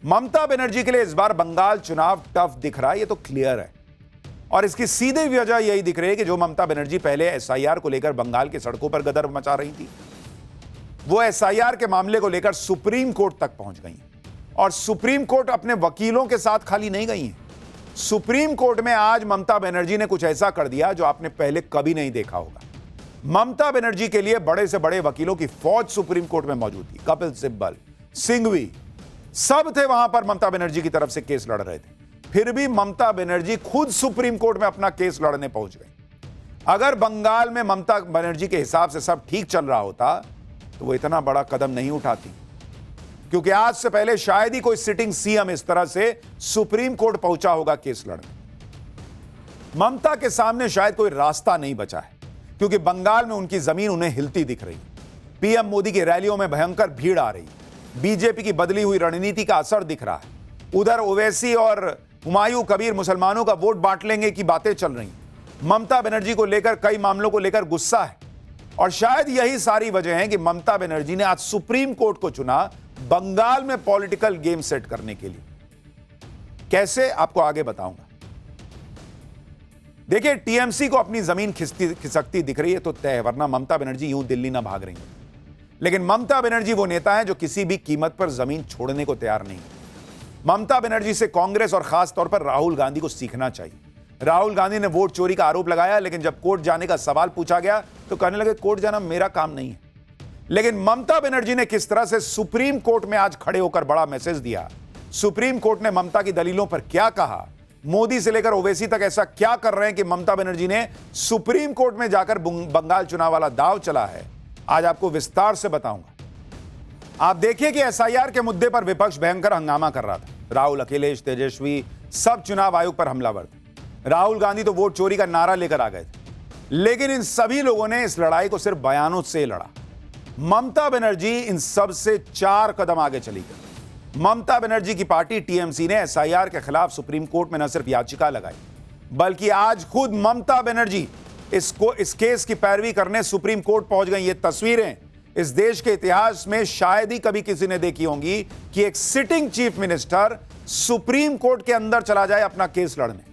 ममता बनर्जी के लिए इस बार बंगाल चुनाव टफ दिख रहा है, ये तो क्लियर है। और इसकी सीधी वजह यही दिख रही है कि जो ममता बनर्जी पहले एसआईआर को लेकर बंगाल की सड़कों पर गदर मचा रही थी, वो एसआईआर के मामले को लेकर सुप्रीम कोर्ट तक पहुंच गई हैं। और सुप्रीम कोर्ट अपने वकीलों के साथ खाली नहीं गई हैं। सुप्रीम कोर्ट में आज ममता बनर्जी ने कुछ ऐसा कर दिया जो आपने पहले कभी नहीं देखा होगा। ममता बनर्जी के लिए बड़े से बड़े वकीलों की फौज सुप्रीम कोर्ट में मौजूद थी। कपिल सिब्बल, सिंघवी, सब थे वहां पर, ममता बनर्जी की तरफ से केस लड़ रहे थे। फिर भी ममता बनर्जी खुद सुप्रीम कोर्ट में अपना केस लड़ने पहुंच गई। अगर बंगाल में ममता बनर्जी के हिसाब से सब ठीक चल रहा होता तो वो इतना बड़ा कदम नहीं उठाती, क्योंकि आज से पहले शायद ही कोई सिटिंग सीएम इस तरह से सुप्रीम कोर्ट पहुंचा होगा केस लड़ने। ममता के सामने शायद कोई रास्ता नहीं बचा है, क्योंकि बंगाल में उनकी जमीन उन्हें हिलती दिख रही। पीएम मोदी की रैलियों में भयंकर भीड़ आ रही, बीजेपी की बदली हुई रणनीति का असर दिख रहा है। उधर ओवैसी और हुमायूं कबीर मुसलमानों का वोट बांट लेंगे की बातें चल रही। ममता बनर्जी को लेकर कई मामलों को लेकर गुस्सा है, और शायद यही सारी वजह है कि ममता बनर्जी ने आज सुप्रीम कोर्ट को चुना बंगाल में पॉलिटिकल गेम सेट करने के लिए। कैसे, आपको आगे बताऊंगा। देखिए, टीएमसी को अपनी जमीन खिसकती दिख रही है तो तय है, वरना ममता बनर्जी यूं दिल्ली ना भाग रही है। लेकिन ममता बनर्जी वो नेता है जो किसी भी कीमत पर जमीन छोड़ने को तैयार नहीं है। ममता बनर्जी से कांग्रेस और खास तौर पर राहुल गांधी को सीखना चाहिए। राहुल गांधी ने वोट चोरी का आरोप लगाया, लेकिन जब कोर्ट जाने का सवाल पूछा गया तो कहने लगे कोर्ट जाना मेरा काम नहीं है। लेकिन ममता बनर्जी ने किस तरह से सुप्रीम कोर्ट में आज खड़े होकर बड़ा मैसेज दिया। सुप्रीम कोर्ट ने ममता की दलीलों पर क्या कहा, मोदी से लेकर ओवैसी तक ऐसा क्या कर रहे हैं कि ममता बनर्जी ने सुप्रीम कोर्ट में जाकर बंगाल चुनाव वाला दांव चला है, आज आपको विस्तार से बताऊंगा। आप देखिए कि एसआईआर के मुद्दे पर विपक्ष भयंकर हंगामा कर रहा था। राहुल, अखिलेश, तेजस्वी सब चुनाव आयोग पर हमलावर थे। राहुल गांधी तो वोट चोरी का नारा लेकर आ गए थे, लेकिन इन सभी लोगों ने इस लड़ाई को सिर्फ बयानों से लड़ा। ममता बनर्जी इन सब से 4 कदम आगे चली गई। ममता बनर्जी की पार्टी टीएमसी ने एसआईआर के खिलाफ सुप्रीम कोर्ट में न सिर्फ याचिका लगाई, बल्कि आज खुद ममता बनर्जी इस केस की पैरवी करने सुप्रीम कोर्ट पहुंच गई। ये तस्वीरें इस देश के इतिहास में शायद ही कभी किसी ने देखी होंगी कि एक sitting chief minister supreme court के अंदर चला जाए अपना केस लड़ने।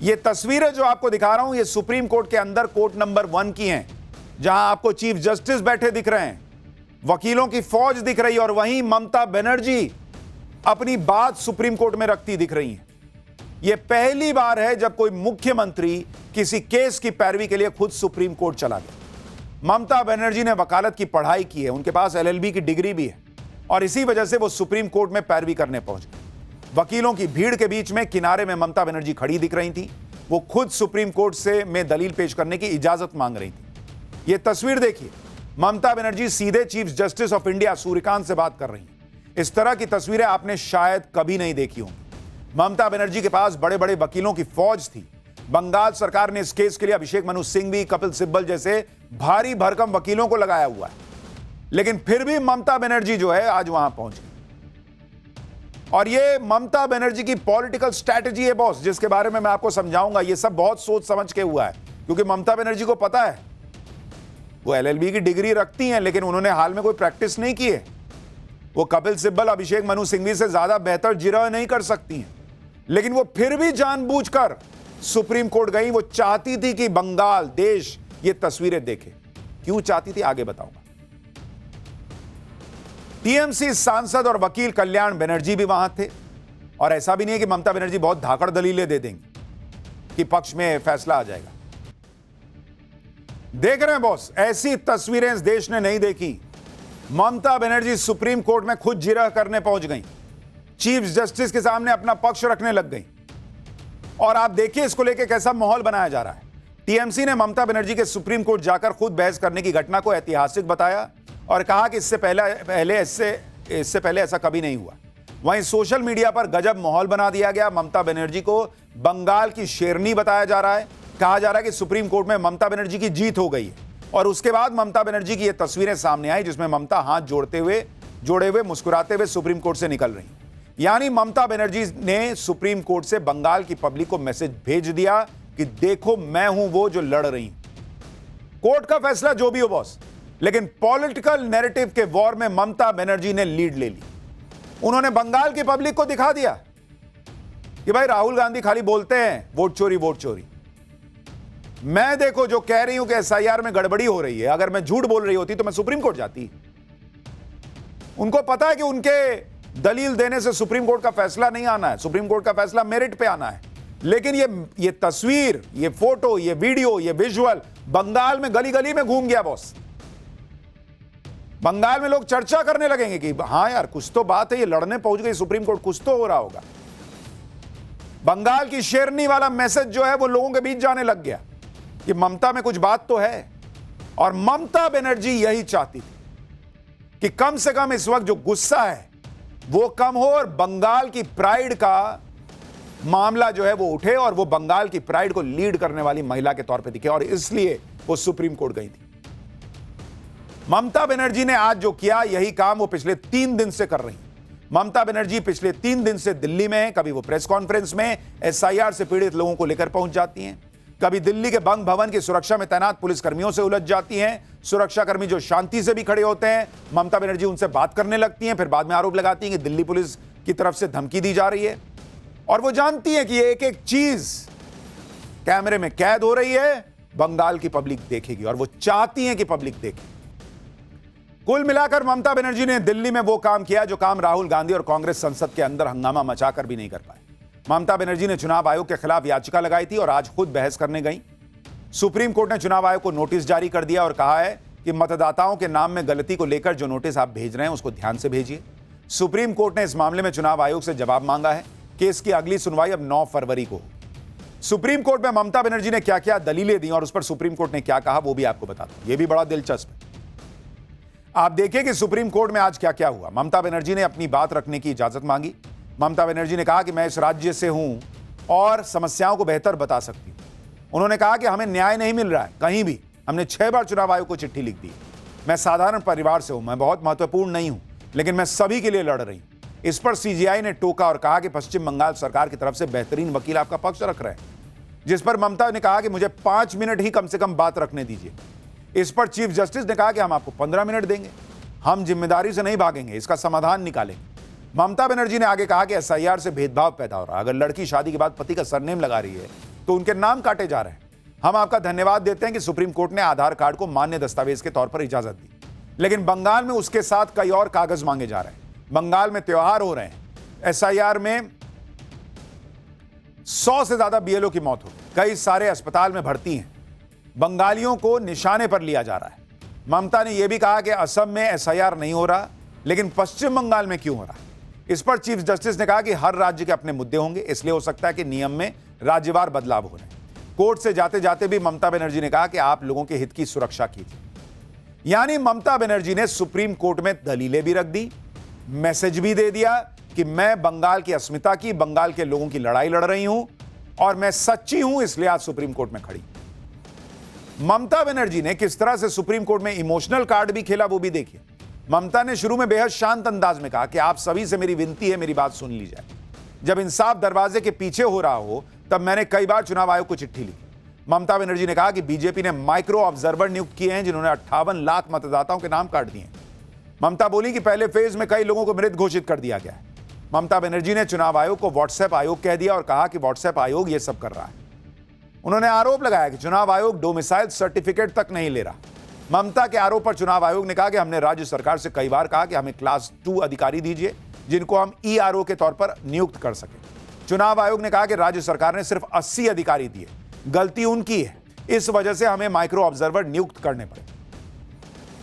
ये तस्वीरें जो आपको दिखा रहा हूं, ये सुप्रीम कोर्ट के अंदर कोर्ट नंबर 1 की हैं, जहां आपको चीफ जस्टिस बैठे दिख रहे हैं, वकीलों की फौज दिख रही है, और वहीं ममता बनर्जी अपनी बात सुप्रीम कोर्ट में रखती दिख रही है। यह पहली बार है जब कोई मुख्यमंत्री किसी केस की पैरवी के लिए खुद सुप्रीम कोर्ट चला गया। ममता बनर्जी ने वकालत की पढ़ाई की है, उनके पास एलएलबी की डिग्री भी है, और इसी वजह से वो सुप्रीम कोर्ट में पैरवी करने पहुंच गए। वकीलों की भीड़ के बीच में किनारे में ममता बनर्जी खड़ी दिख रही थी। वो खुद सुप्रीम कोर्ट से में दलील पेश करने की इजाजत मांग रही थी। ये तस्वीर देखिए, ममता बनर्जी सीधे chief justice of India Suryakant से बात कर रही हैं। इस तरह की तस्वीरें आपने शायद कभी नहीं देखी होंगी। ममता बनर्जी के पास बड़े बड़े वकीलों की फौज थी। बंगाल सरकार ने इस केस के लिए अभिषेक मनु सिंघवी, कपिल सिब्बल जैसे भारी भरकम वकीलों को लगाया हुआ है, लेकिन फिर भी ममता बनर्जी जो है आज वहां पहुंच गई। और ये ममता बनर्जी की पॉलिटिकल स्ट्रैटेजी है बॉस, जिसके बारे में मैं आपको समझाऊंगा। ये सब बहुत सोच समझ के हुआ है, क्योंकि ममता बनर्जी को पता है वो एलएलबी की डिग्री रखती हैं, लेकिन उन्होंने हाल में कोई प्रैक्टिस नहीं की है। वो कपिल सिब्बल, अभिषेक मनु सिंघवी से ज्यादा बेहतर जिरह नहीं कर सकती हैं, लेकिन वो फिर भी जानबूझकर सुप्रीम कोर्ट गई। वो चाहती थी कि बंगाल देश ये तस्वीरें देखे। क्यों चाहती थी, आगे बताऊंगा। टीएमसी सांसद और वकील कल्याण बनर्जी भी वहां थे, और ऐसा भी नहीं है कि ममता बनर्जी बहुत धाकड़ दलीलें दे देंगी कि पक्ष में फैसला आ जाएगा। देख रहे हैं बॉस, ऐसी तस्वीरें इस देश ने नहीं देखी। ममता बनर्जी सुप्रीम कोर्ट में खुद जिरह करने पहुंच गई, चीफ जस्टिस के सामने अपना पक्ष रखने लग गई। और आप देखिए इसको लेकर कैसा माहौल बनाया जा रहा है। टीएमसी ने ममता बनर्जी के सुप्रीम कोर्ट जाकर खुद बहस करने की घटना को ऐतिहासिक बताया और कहा कि इससे पहले ऐसा कभी नहीं हुआ। वहीं सोशल मीडिया पर गजब माहौल बना दिया गया। ममता बनर्जी को बंगाल की शेरनी बताया जा रहा है। कहा जा रहा है कि सुप्रीम कोर्ट में ममता बनर्जी की जीत हो गई है। और उसके बाद ममता बनर्जी की ये तस्वीरें सामने आई, जिसमें ममता हाथ जोड़े हुए मुस्कुराते हुए सुप्रीम कोर्ट से निकल रही। यानी ममता बनर्जी ने सुप्रीम कोर्ट से बंगाल की पब्लिक को मैसेज भेज दिया कि देखो मैं हूं वो जो लड़ रही। कोर्ट का फैसला जो भी हो बॉस, लेकिन पॉलिटिकल नैरेटिव के वॉर में ममता बनर्जी ने लीड ले ली। उन्होंने बंगाल की पब्लिक को दिखा दिया कि भाई राहुल गांधी खाली बोलते हैं वोट चोरी वोट चोरी। मैं देखो जो कह रही हूं कि एसआईआर में गड़बड़ी हो रही है, अगर मैं झूठ बोल रही होती तो मैं सुप्रीम कोर्ट जाती। उनको पता है कि उनके दलील देने से सुप्रीम कोर्ट का फैसला नहीं आना है, सुप्रीम कोर्ट का फैसला मेरिट पे आना है। लेकिन ये तस्वीर, ये फोटो, ये वीडियो, ये विजुअल बंगाल में गली गली में घूम गया बॉस। बंगाल में लोग चर्चा करने लगेंगे कि हां यार कुछ तो बात है, ये लड़ने पहुंच गई सुप्रीम कोर्ट, कुछ तो हो रहा होगा। बंगाल की शेरनी वाला मैसेज जो है वो लोगों के बीच जाने लग गया कि ममता में कुछ बात तो है। और ममता बनर्जी यही चाहती थी कि कम से कम इस वक्त जो गुस्सा है वो कम हो और बंगाल की प्राइड का मामला जो है वो उठे और वो बंगाल की प्राइड को लीड करने वाली महिला के तौर पे दिखे, और इसलिए वो सुप्रीम कोर्ट गई थी। ममता बनर्जी ने आज जो किया यही काम वो पिछले 3 दिन से कर रही। ममता बनर्जी पिछले 3 दिन से दिल्ली में है। कभी वो प्रेस कॉन्फ्रेंस में एसआईआर से पीड़ित लोगों को लेकर पहुंच जाती हैं, कभी दिल्ली के बंग भवन की सुरक्षा में तैनात पुलिस कर्मियों से उलझ जाती हैं। सुरक्षाकर्मी जो शांति से भी खड़े होते हैं, ममता बनर्जी उनसे बात करने लगती हैं, फिर बाद में आरोप लगाती हैं कि दिल्ली पुलिस की तरफ से धमकी दी जा रही है। और वो जानती है कि ये एक एक चीज कैमरे में कैद हो रही है, बंगाल की पब्लिक देखेगी और वो चाहती है कि पब्लिक देखे। कुल मिलाकर ममता बनर्जी ने दिल्ली में वो काम किया जो काम राहुल गांधी और कांग्रेस संसद के अंदर हंगामा मचाकर भी नहीं कर पाए। ममता बनर्जी ने चुनाव आयोग के खिलाफ याचिका लगाई थी और आज खुद बहस करने गई। सुप्रीम कोर्ट ने चुनाव आयोग को नोटिस जारी कर दिया और कहा है कि मतदाताओं के नाम में गलती को लेकर जो नोटिस आप भेज रहे हैं उसको ध्यान से भेजिए। सुप्रीम कोर्ट ने इस मामले में चुनाव आयोग से जवाब मांगा है। केस की अगली सुनवाई अब 9 फरवरी को। सुप्रीम कोर्ट में ममता बनर्जी ने क्या क्या दलीलें दी और उस पर सुप्रीम कोर्ट ने क्या कहा वो भी आपको बताता हूं। यह भी बड़ा दिलचस्प है। आप देखिए कि सुप्रीम कोर्ट में आज क्या क्या हुआ। ममता बनर्जी ने अपनी बात रखने की इजाजत मांगी। ममता बनर्जी ने कहा कि मैं इस राज्य से हूं और समस्याओं को बेहतर बता सकती हूं। उन्होंने कहा कि हमें न्याय नहीं मिल रहा है कहीं भी। हमने 6 बार चुनाव आयोग को चिट्ठी लिख दी। मैं साधारण परिवार से हूं, मैं बहुत महत्वपूर्ण नहीं हूं, लेकिन मैं सभी के लिए लड़ रही हूं। इस पर सीजीआई ने टोका और कहा कि पश्चिम बंगाल सरकार की तरफ से बेहतरीन वकील आपका पक्ष रख रहे हैं, जिस पर ममता ने कहा कि मुझे 5 मिनट ही कम से कम बात रखने दीजिए। इस पर चीफ जस्टिस ने कहा कि हम आपको 15 मिनट देंगे, हम जिम्मेदारी से नहीं भागेंगे, इसका समाधान निकालेंगे। ममता बनर्जी ने आगे कहा कि एसआईआर से भेदभाव पैदा हो रहा है। अगर लड़की शादी के बाद पति का सरनेम लगा रही है तो उनके नाम काटे जा रहे हैं। हम आपका धन्यवाद देते हैं कि सुप्रीम कोर्ट ने आधार कार्ड को मान्य दस्तावेज के तौर पर इजाजत दी, लेकिन बंगाल में उसके साथ कई और कागज मांगे जा रहे हैं। बंगाल में त्योहार हो रहे हैं। एसआईआर में 100 से ज्यादा बीएलओ की मौत हो गई, कई सारे अस्पताल में भर्ती हैं। बंगालियों को निशाने पर लिया जा रहा है। ममता ने यह भी कहा कि असम में एसआईआर नहीं हो रहा, लेकिन पश्चिम बंगाल में क्यों हो रहा है। इस पर चीफ जस्टिस ने कहा कि हर राज्य के अपने मुद्दे होंगे, इसलिए हो सकता है कि नियम में राज्यवार बदलाव हो रहे हैं। कोर्ट से जाते जाते भी ममता बनर्जी ने कहा कि आप लोगों के हित की सुरक्षा कीजिए। यानी ममता बनर्जी ने सुप्रीम कोर्ट में दलीलें भी रख दी, मैसेज भी दे दिया कि मैं बंगाल की अस्मिता की, बंगाल के लोगों की लड़ाई लड़ रही हूं और मैं सच्ची हूं, इसलिए आज सुप्रीम कोर्ट में खड़ी। ममता बनर्जी ने किस तरह से सुप्रीम कोर्ट में इमोशनल कार्ड भी खेला वो भी देखिए। ममता ने शुरू में बेहद शांत अंदाज में कहा कि आप सभी से मेरी विनती है, मेरी बात सुन ली जाए। जब इंसाफ दरवाजे के पीछे हो रहा हो तब मैंने कई बार चुनाव आयोग को चिट्ठी लिखी। ममता बनर्जी ने कहा कि बीजेपी ने माइक्रो ऑब्जर्वर नियुक्त किए हैं जिन्होंने 58 लाख मतदाताओं के नाम काट दिए हैं। ममता बोली कि पहले फेज में कई लोगों को मृत घोषित कर दिया गया है। ममता बनर्जी ने चुनाव आयोग को व्हाट्सएप आयोग कह दिया और कहा कि व्हाट्सएप आयोग ये सब कर रहा है। उन्होंने आरोप लगाया कि चुनाव आयोग डोमिसाइल सर्टिफिकेट तक नहीं ले रहा। ममता के आरोप पर चुनाव आयोग ने कहा कि हमने राज्य सरकार से कई बार कहा कि हमें क्लास 2 अधिकारी दीजिए जिनको हम ईआरओ के तौर पर नियुक्त कर सके। चुनाव आयोग ने कहा कि राज्य सरकार ने सिर्फ 80 अधिकारी दिए, गलती उनकी है, इस वजह से हमें माइक्रो ऑब्जर्वर नियुक्त करने पड़े।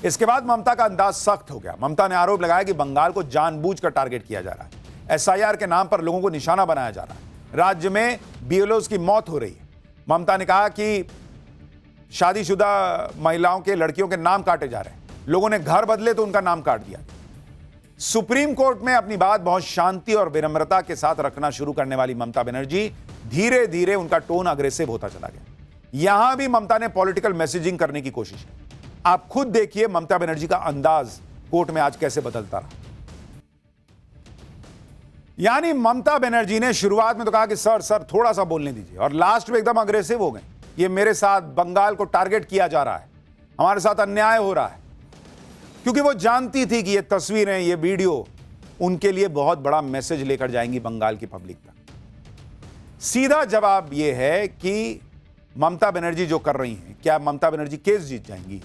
इसके बाद ममता का अंदाज सख्त हो गया। ममता ने आरोप लगाया कि बंगाल को जानबूझकर टारगेट किया जा रहा है, एसआईआर के नाम पर लोगों को निशाना बनाया जा रहा है, राज्य में बीएलओज की मौत हो रही है। ममता ने कहा कि शादीशुदा महिलाओं के, लड़कियों के नाम काटे जा रहे हैं, लोगों ने घर बदले तो उनका नाम काट दिया। सुप्रीम कोर्ट में अपनी बात बहुत शांति और विनम्रता के साथ रखना शुरू करने वाली ममता बनर्जी धीरे धीरे उनका टोन अग्रेसिव होता चला गया। यहां भी ममता ने पॉलिटिकल मैसेजिंग करने की कोशिश की। आप खुद देखिए ममता बनर्जी का अंदाज कोर्ट में आज कैसे बदलता रहा। यानी ममता बनर्जी ने शुरुआत में तो कहा कि सर थोड़ा सा बोलने दीजिए, और लास्ट में एकदम अग्रेसिव हो गए। ये मेरे साथ बंगाल को टारगेट किया जा रहा है, हमारे साथ अन्याय हो रहा है, क्योंकि वो जानती थी कि ये तस्वीरें, ये वीडियो उनके लिए बहुत बड़ा मैसेज लेकर जाएंगी बंगाल की पब्लिक तक। सीधा जवाब यह है कि ममता बनर्जी जो कर रही हैं, क्या ममता बनर्जी केस जीत जाएंगी?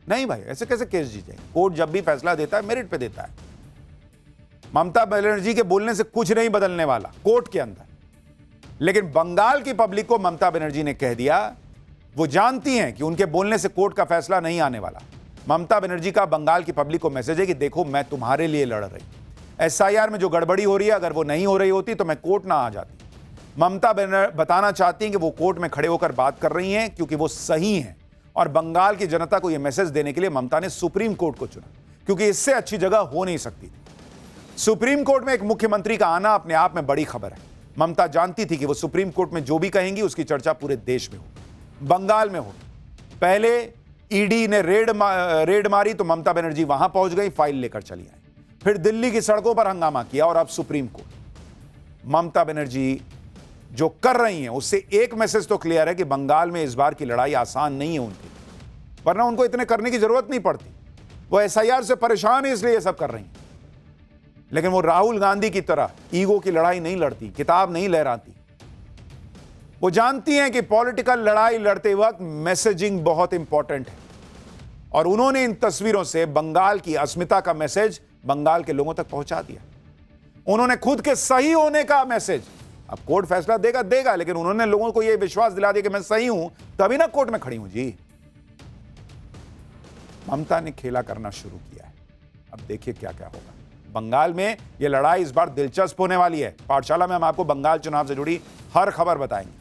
नहीं भाई, ऐसे कैसे केस जीत जाएंगी? कोर्ट जब भी फैसला देता है मेरिट पे देता है। ममता बनर्जी के बोलने से कुछ नहीं बदलने वाला कोर्ट के अंदर। लेकिन बंगाल की पब्लिक को ममता बनर्जी ने कह दिया, वो जानती हैं कि उनके बोलने से कोर्ट का फैसला नहीं आने वाला। ममता बनर्जी का बंगाल की पब्लिक को मैसेज है कि देखो मैं तुम्हारे लिए लड़ रही हूं। एसआईआर में जो गड़बड़ी हो रही है, अगर वो नहीं हो रही होती तो मैं कोर्ट ना आ जाती। ममता बताना चाहती हैं कि वो कोर्ट में खड़े होकर बात कर रही हैं क्योंकि वो सही हैं, और बंगाल की जनता को यह मैसेज देने के लिए ममता ने सुप्रीम कोर्ट को चुना, क्योंकि इससे अच्छी जगह हो नहीं सकती थी। सुप्रीम कोर्ट में एक मुख्यमंत्री का आना अपने आप में बड़ी खबर है। ममता जानती थी कि वो सुप्रीम कोर्ट में जो भी कहेंगी उसकी चर्चा पूरे देश में हो, बंगाल में हो। पहले ईडी ने रेड मारी तो ममता बनर्जी वहां पहुंच गई, फाइल लेकर चली आई। फिर दिल्ली की सड़कों पर हंगामा किया और अब सुप्रीम कोर्ट। ममता बनर्जी जो कर रही हैं उससे एक मैसेज तो क्लियर है कि बंगाल में इस बार की लड़ाई आसान नहीं है उनकी, वरना उनको इतने करने की जरूरत नहीं पड़ती। वो एसआईआर से परेशान है इसलिए ये सब कर रही हैं। लेकिन वो राहुल गांधी की तरह ईगो की लड़ाई नहीं लड़ती, किताब नहीं लहराती। वो जानती हैं कि पॉलिटिकल लड़ाई लड़ते वक्त मैसेजिंग बहुत इंपॉर्टेंट है, और उन्होंने इन तस्वीरों से बंगाल की अस्मिता का मैसेज बंगाल के लोगों तक पहुंचा दिया। उन्होंने खुद के सही होने का मैसेज, अब कोर्ट फैसला देगा, लेकिन उन्होंने लोगों को यह विश्वास दिला दिया कि मैं सही हूं, तभी ना कोर्ट में खड़ी हूं जी। ममता ने खेला करना शुरू किया है, अब देखिए क्या क्या होगा। बंगाल में यह लड़ाई इस बार दिलचस्प होने वाली है। पाठशाला में हम आपको बंगाल चुनाव से जुड़ी हर खबर बताएंगे।